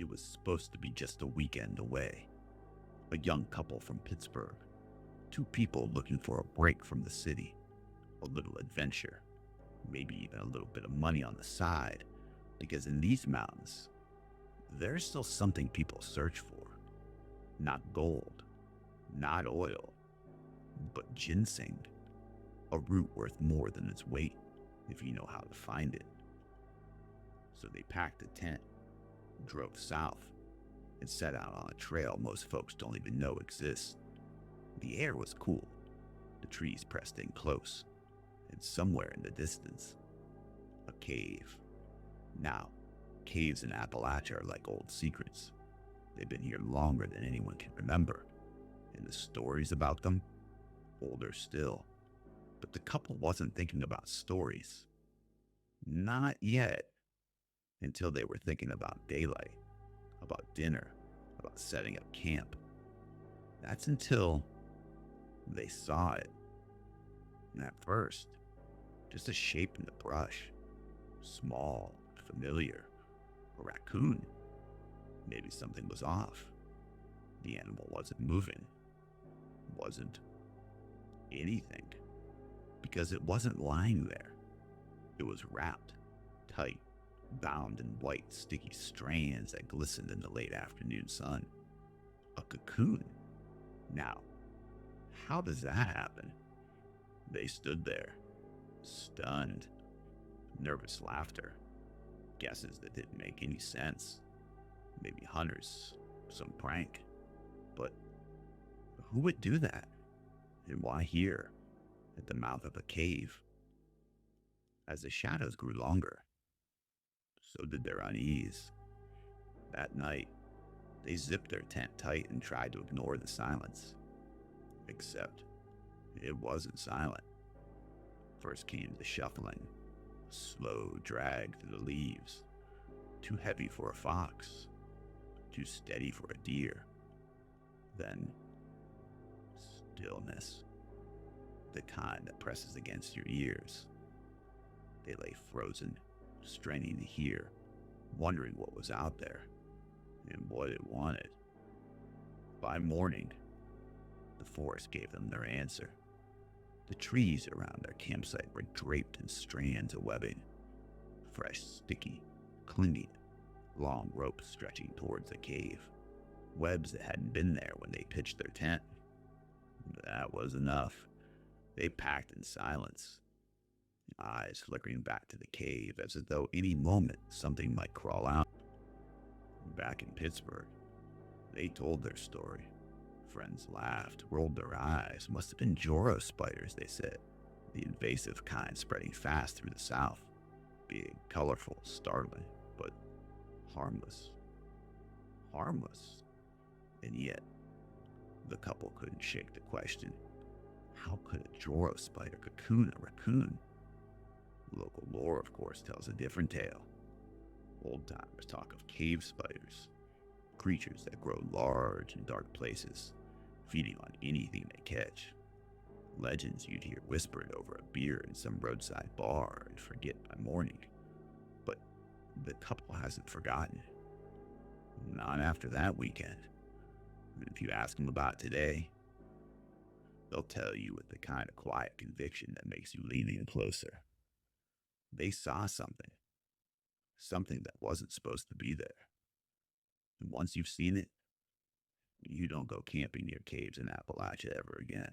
It was supposed to be just a weekend away. A young couple from Pittsburgh. Two people looking for a break from the city. A little adventure. Maybe even a little bit of money on the side. Because in these mountains, there's still something people search for. Not gold. Not oil. But ginseng. A root worth more than its weight if you know how to find it. So they packed a tent, drove south, and set out on a trail most folks don't even know exists. The air was cool, the trees pressed in close, and somewhere in the distance, a cave. Now, caves in Appalachia are like old secrets. They've been here longer than anyone can remember, and the stories about them, older still. But the couple wasn't thinking about stories. Not yet. Until they were thinking about daylight, about dinner, about setting up camp. That's until they saw it. And at first, just a shape in the brush. Small, familiar. A raccoon. Maybe something was off. The animal wasn't moving. Wasn't anything. Because it wasn't lying there. It was wrapped tight, bound in white, sticky strands that glistened in the late afternoon sun. A cocoon. Now, how does that happen? They stood there, stunned, nervous laughter, guesses that didn't make any sense. Maybe hunters, some prank. But who would do that? And why here, at the mouth of a cave? As the shadows grew longer, so did their unease. That night, they zipped their tent tight and tried to ignore the silence. Except, it wasn't silent. First came the shuffling, a slow drag through the leaves. Too heavy for a fox, too steady for a deer. Then, stillness. The kind that presses against your ears. They lay frozen, straining to hear, wondering what was out there and what it wanted. By morning, the forest gave them their answer. The trees around their campsite were draped in strands of webbing, fresh, sticky, clinging, long ropes stretching towards the cave, webs that hadn't been there when they pitched their tent. That was enough. They packed in silence, eyes flickering back to the cave as though any moment something might crawl out. Back in Pittsburgh, they told their story. Friends laughed, rolled their eyes. Must have been Joro spiders, they said. The invasive kind spreading fast through the south. Big, colorful, startling, but harmless. Harmless. And yet, the couple couldn't shake the question. How could a Joro spider cocoon a raccoon? Local lore, of course, tells a different tale. Old timers talk of cave spiders, creatures that grow large in dark places, feeding on anything they catch. Legends you'd hear whispered over a beer in some roadside bar and forget by morning. But the couple hasn't forgotten. Not after that weekend. And if you ask them about today, they'll tell you with the kind of quiet conviction that makes you lean in closer. They saw something. Something that wasn't supposed to be there. And once you've seen it, you don't go camping near caves in Appalachia ever again.